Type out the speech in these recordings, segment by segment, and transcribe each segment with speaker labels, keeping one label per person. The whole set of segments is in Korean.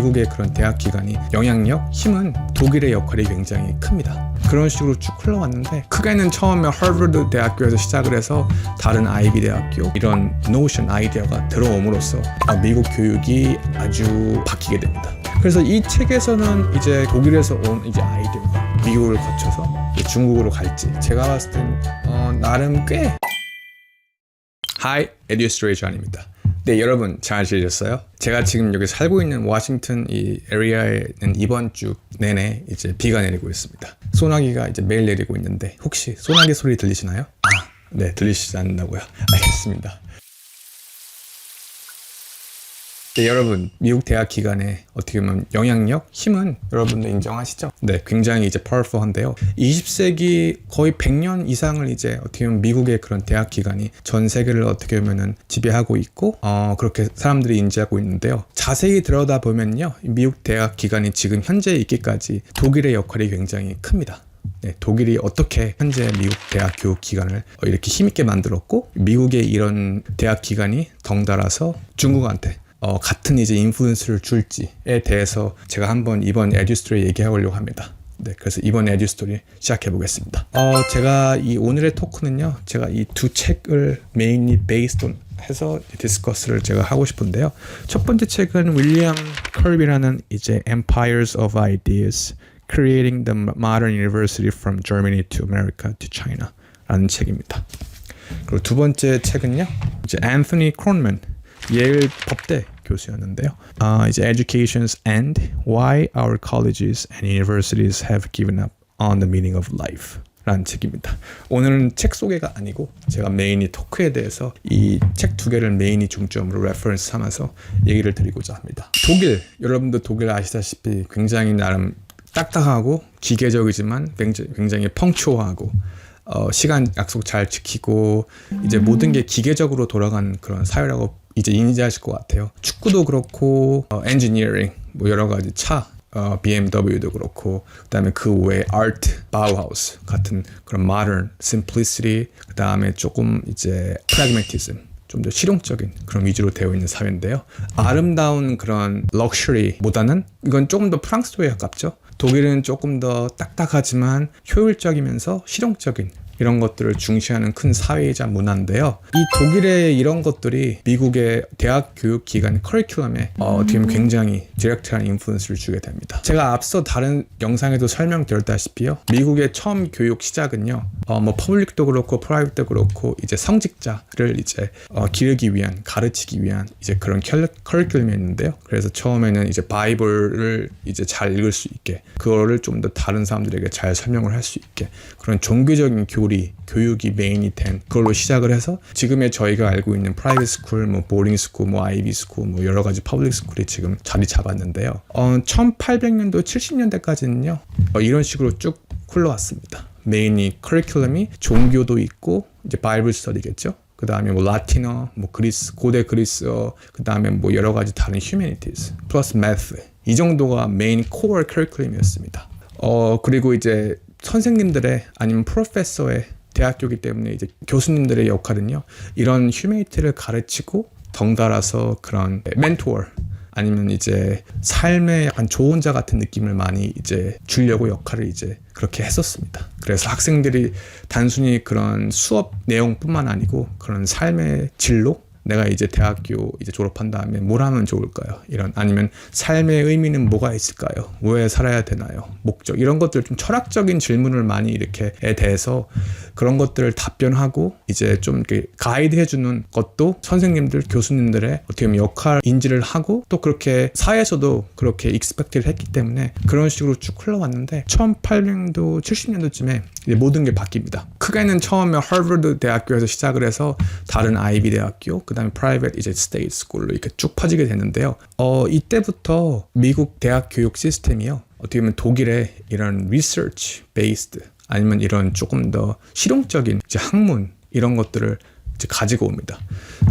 Speaker 1: 미국의 그런 대학 기관이 영향력, 힘은 독일의 역할이 굉장히 큽니다. 그런 식으로 쭉 흘러왔는데 크게는 처음에 하버드 대학교에서 시작을 해서 다른 아이비 대학교 이런 노션 아이디어가 들어옴으로써 미국 교육이 아주 바뀌게 됩니다. 그래서 이 책에서는 이제 독일에서 온 이제 아이디어가 미국을 거쳐서 중국으로 갈지 제가 봤을 땐 나름 꽤 Hi, 에듀스트레이션입니다. 네, 여러분 잘 지내셨어요? 제가 지금 여기 살고 있는 워싱턴 이 에리아에는 이번 주 내내 이제 비가 내리고 있습니다. 소나기가 이제 매일 내리고 있는데 혹시 소나기 소리 들리시나요? 네, 들리시지 않는다고요? 알겠습니다. 네, 여러분 미국 대학 기관의 어떻게 보면 영향력, 힘은 여러분도 인정하시죠? 네, 굉장히 이제 파워풀한데요. 20세기 거의 100년 이상을 이제 어떻게 보면 미국의 그런 대학 기관이 전 세계를 어떻게 보면은 지배하고 있고 그렇게 사람들이 인지하고 있는데요. 자세히 들여다보면요, 미국 대학 기관이 지금 현재 있기까지 독일의 역할이 굉장히 큽니다. 네, 독일이 어떻게 현재 미국 대학 교육 기관을 이렇게 힘있게 만들었고 미국의 이런 대학 기관이 덩달아서 중국한테 같은 이제 인플루언스를 줄지에 대해서 제가 한번 이번 에듀스토리 얘기하려고 합니다. 네, 그래서 이번 에듀스토리 시작해 보겠습니다. 제가 이 오늘의 토크는요, 제가 이 두 책을 메인리 베이스드 온 해서 디스커스를 제가 하고 싶은데요. 첫 번째 책은 윌리엄 컬비라는 이제 Empires of Ideas, Creating the Modern University from Germany to America to China 라는 책입니다. 그리고 두 번째 책은요, 이제 앤서니 크론맨, 예일 법대 교수였는데요. 이제 Education's End, Why Our Colleges and Universities Have Given Up on the Meaning of Life 라는 책입니다. 오늘은 책 소개가 아니고 제가 메인이 토크에 대해서 이 책 두 개를 메인이 중점으로 레퍼런스 삼아서 얘기를 드리고자 합니다. 독일, 여러분도 독일 아시다시피 굉장히 나름 딱딱하고 기계적이지만 굉장히 펑추어하고 시간 약속 잘 지키고 이제 모든 게 기계적으로 돌아가는 그런 사회라고 이제 인지하실 것 같아요. 축구도 그렇고 엔지니어링 뭐 여러 가지 차 BMW도 그렇고 그다음에 그 외에 아트, 바우하우스 같은 그런 modern, simplicity 그다음에 조금 이제 pragmatism 좀 더 실용적인 그런 위주로 되어 있는 사회인데요. 아름다운 그런 럭셔리보다는 이건 조금 더 프랑스도에 가깝죠. 독일은 조금 더 딱딱하지만 효율적이면서 실용적인 이런 것들을 중시하는 큰 사회이자 문화인데요. 이 독일의 이런 것들이 미국의 대학 교육 기관 커리큘럼에 어떻게 보면 굉장히 디렉트한 인플루언스를 주게 됩니다. 제가 앞서 다른 영상에도 설명드렸다시피요, 미국의 처음 교육 시작은요, 뭐 퍼블릭도 그렇고 프라이빗도 그렇고 이제 성직자를 이제 기르기 위한, 가르치기 위한 이제 그런 커리큘럼이었는데요. 그래서 처음에는 이제 바이블을 이제 잘 읽을 수 있게, 그거를 좀 더 다른 사람들에게 잘 설명을 할 수 있게 그런 종교적인 교육이 메인이 된 그걸로 시작을 해서 지금의 저희가 알고 있는 프라이빗 스쿨, 뭐 보딩 스쿨, 뭐 아이비 스쿨, 뭐 여러 가지 퍼블릭 스쿨이 지금 자리 잡았는데요. 1800년도 70년대까지는요 이런 식으로 쭉 흘러왔습니다. 메인이 커리큘럼이 종교도 있고 이제 바이블 스터디겠죠. 그 다음에 뭐 라틴어, 뭐 그리스, 고대 그리스어, 그 다음에 뭐 여러 가지 다른 휴머니티즈 플러스 매스, 이 정도가 메인 코어 커리큘럼이었습니다. 그리고 이제 선생님들의 아니면 프로페서의 대학교이기 때문에 이제 교수님들의 역할은요, 이런 휴머니티를 가르치고 덩달아서 그런 멘토어 아니면 이제 삶의 약간 조언자 같은 느낌을 많이 이제 주려고 역할을 이제 그렇게 했었습니다. 그래서 학생들이 단순히 그런 수업 내용뿐만 아니고 그런 삶의 진로, 내가 이제 대학교 이제 졸업한 다음에 뭘 하면 좋을까요? 이런, 아니면 삶의 의미는 뭐가 있을까요? 왜 살아야 되나요? 목적, 이런 것들 좀 철학적인 질문을 많이 이렇게에 대해서 그런 것들을 답변하고 이제 좀 이렇게 가이드 해주는 것도 선생님들, 교수님들의 어떻게 보면 역할 인지를 하고 또 그렇게 사회에서도 그렇게 익스펙트를 했기 때문에 그런 식으로 쭉 흘러왔는데 1800년도, 70년도쯤에 이제 모든 게 바뀝니다. 크게는 처음에 하버드 대학교에서 시작을 해서 다른 아이비 대학교, 그 다음에 프라이빗 이제 스테이트 스쿨로 이렇게 쭉 퍼지게 되는데요. 이때부터 미국 대학 교육 시스템이요, 어떻게 보면 독일의 이런 리서치 베이스드 아니면 이런 조금 더 실용적인 이제 학문 이런 것들을 이제 가지고 옵니다.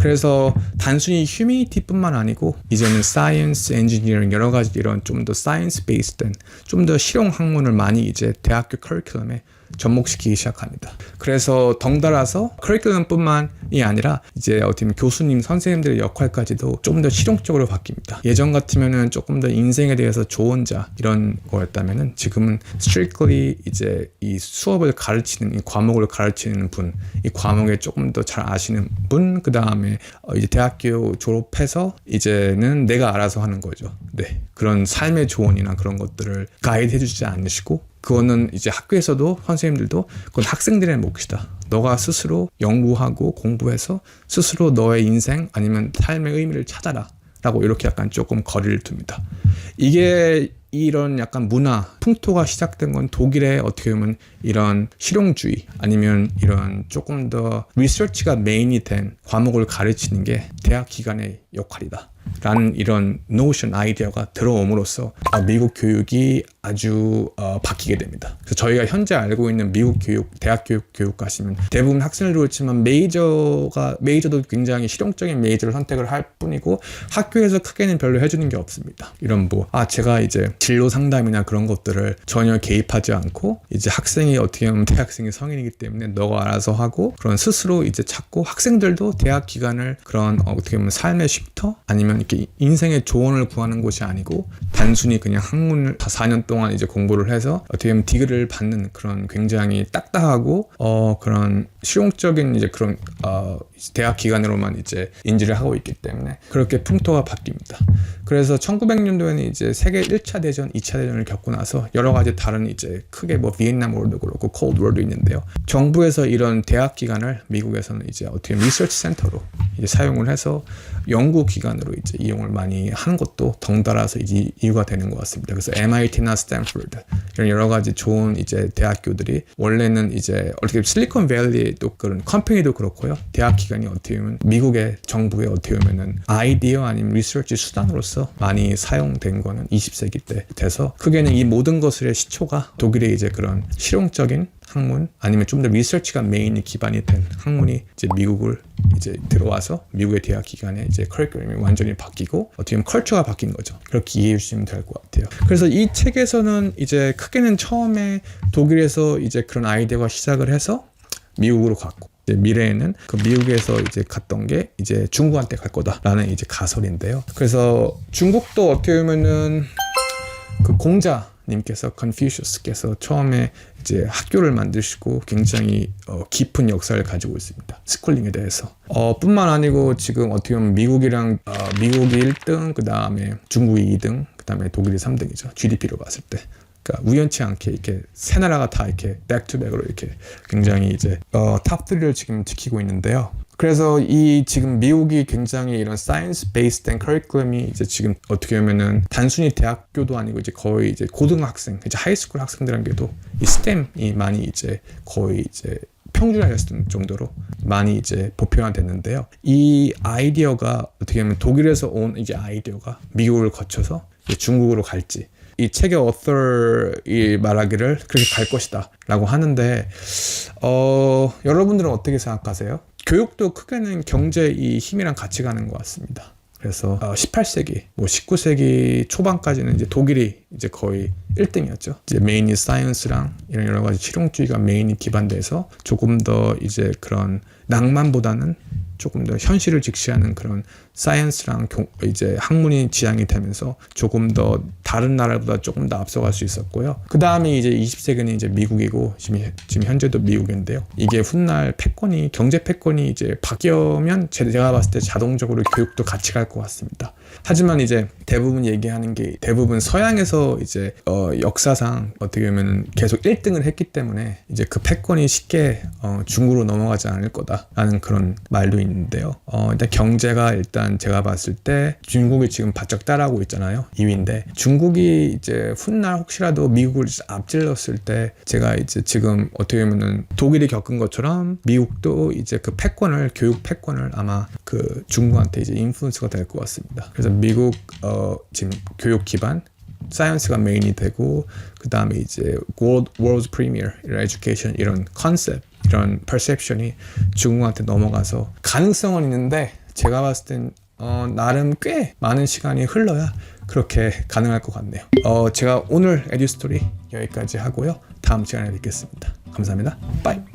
Speaker 1: 그래서 단순히 휴머니티뿐만 아니고 이제는 사이언스, 엔지니어링 여러 가지 이런 좀 더 사이언스 베이스된 좀 더 실용 학문을 많이 이제 대학교 커리큘럼에 접목시키기 시작합니다. 그래서 덩달아서 커리큘럼뿐만이 아니라 이제 어떻게 보면 교수님, 선생님들의 역할까지도 좀 더 실용적으로 바뀝니다. 예전 같으면은 조금 더 인생에 대해서 조언자 이런 거였다면은 지금은 strictly 이제 이 수업을 가르치는, 이 과목을 가르치는 분, 이 과목에 조금 더 잘 아시는 분, 그 다음에 이제 대학교 졸업해서 이제는 내가 알아서 하는 거죠. 네, 그런 삶의 조언이나 그런 것들을 가이드 해주지 않으시고, 그거는 이제 학교에서도 선생님들도 그건 학생들의 몫이다. 너가 스스로 연구하고 공부해서 스스로 너의 인생 아니면 삶의 의미를 찾아라 라고 이렇게 약간 조금 거리를 둡니다. 이게 이런 약간 문화, 풍토가 시작된 건 독일의 어떻게 보면 이런 실용주의 아니면 이런 조금 더 리서치가 메인이 된 과목을 가르치는 게 대학 기관의 역할이다 라는 이런 노션, 아이디어가 들어옴으로써 미국 교육이 아주 바뀌게 됩니다. 그래서 저희가 현재 알고 있는 미국 교육, 대학 교육 가시면 대부분 학생들도 그렇지만 메이저도 굉장히 실용적인 메이저를 선택을 할 뿐이고 학교에서 크게는 별로 해주는 게 없습니다. 이런 제가 이제 진로 상담이나 그런 것들을 전혀 개입하지 않고 이제 학생이 어떻게 보면 대학생이 성인이기 때문에 너가 알아서 하고 그런 스스로 이제 찾고, 학생들도 대학 기간을 그런 어떻게 보면 삶의 쉼터 아니면 이렇게 인생의 조언을 구하는 곳이 아니고 단순히 그냥 학문을 4년 동안 이제 공부를 해서 어떻게 보면 디그리를 받는 그런 굉장히 딱딱하고 그런 실용적인 이제 그런 대학 기간으로만 이제 인지를 하고 있기 때문에 그렇게 풍토가 바뀝니다. 그래서 1900년도에는 이제 세계 1차 대전, 2차 대전을 겪고 나서 여러 가지 다른 이제 크게 비엔남 워도 그렇고 콜드 워도 있는데요. 정부에서 이런 대학 기간을 미국에서는 이제 어떻게 리서치 센터로 이제 사용을 해서 연구 기관으로 이제 이용을 많이 하는 것도 덩달아서 이제 이유가 되는 것 같습니다. 그래서 MIT나 스탠포드 이런 여러 가지 좋은 이제 대학교들이 원래는 이제 어떻게 실리콘밸리도 그런 컴퍼니도 그렇고요. 대학 기관이 어떻게 보면 미국의 정부의 어떻게 보면은 아이디어 아니면 리서치 수단으로서 많이 사용된 거는 20세기 때 돼서 크게는 이 모든 것의 시초가 독일의 이제 그런 실용적인 학문 아니면 좀 더 리서치가 메인이 기반이 된 학문이 이제 미국을 이제 들어와서 미국의 대학 기관에 이제 커리큘럼이 완전히 바뀌고 어떻게 보면 컬처가 바뀐 거죠. 그렇게 이해해 주시면 될 것 같아요. 그래서 이 책에서는 이제 크게는 처음에 독일에서 이제 그런 아이디어가 시작을 해서 미국으로 갔고 이제 미래에는 그 미국에서 이제 갔던 게 이제 중국한테 갈 거다라는 이제 가설인데요. 그래서 중국도 어떻게 보면은 그 공자님께서 컨퓨셔스께서 처음에 이제 학교를 만드시고 굉장히 깊은 역사를 가지고 있습니다. 스쿨링에 대해서. 뿐만 아니고 지금 어떻게 보면 미국이 1등, 그 다음에 중국이 2등, 그 다음에 독일이 3등이죠. GDP로 봤을 때. 그러니까 우연치 않게 이렇게 세 나라가 다 이렇게 백투백으로 이렇게 굉장히 이제 탑3를 지금 지키고 있는데요. 그래서 이 지금 미국이 굉장히 이런 사이언스 베이스된 커리큘럼이 이제 지금 어떻게 보면은 단순히 대학교도 아니고 이제 거의 이제 고등학생, 이제 하이스쿨 학생들에게도 이 스템이 많이 이제 거의 이제 평준화됐을 정도로 많이 이제 보편화됐는데요. 이 아이디어가 어떻게 보면 독일에서 온 이제 아이디어가 미국을 거쳐서 이제 중국으로 갈지, 이 책의 어서이 말하기를 그렇게 갈 것이다 라고 하는데 여러분들은 어떻게 생각하세요? 교육도 크게는 경제의 힘이랑 같이 가는 것 같습니다. 그래서 18세기, 19세기 초반까지는 이제 독일이 이제 거의 1등이었죠. 이제 메인이 사이언스랑 이런 여러 가지 실용주의가 메인이 기반돼서 조금 더 이제 그런 낭만보다는 조금 더 현실을 직시하는 그런 사이언스랑 이제 학문이 지향이 되면서 조금 더 다른 나라보다 조금 더 앞서갈 수 있었고요. 그 다음에 이제 20세기는 이제 미국이고 지금 현재도 미국인데요. 이게 훗날 패권이, 경제 패권이 이제 바뀌면 제가 봤을 때 자동적으로 교육도 같이 갈 것 같습니다. 하지만 이제 대부분 얘기하는 게 대부분 서양에서 이제 역사상 어떻게 보면 계속 1등을 했기 때문에 이제 그 패권이 쉽게 중국으로 넘어가지 않을 거다라는 그런 말도 있는데요. 일단 경제가 일단 제가 봤을 때 중국이 지금 바짝 따라하고 있잖아요. 2위인데 중국이 이제 훗날 혹시라도 미국을 앞질렀을 때 제가 이제 지금 어떻게 보면은 독일이 겪은 것처럼 미국도 이제 그 패권을, 교육 패권을 아마 그 중국한테 이제 인플루언스가 될 것 같습니다. 그래서 미국 지금 교육 기반 사이언스가 메인이 되고 그 다음에 이제 World Premier Education 이런 컨셉, 이런 퍼셉션이 중국한테 넘어가서 가능성은 있는데 제가 봤을 땐 나름 꽤 많은 시간이 흘러야 그렇게 가능할 것 같네요. 제가 오늘 에듀스토리 여기까지 하고요. 다음 시간에 뵙겠습니다. 감사합니다. 빠이.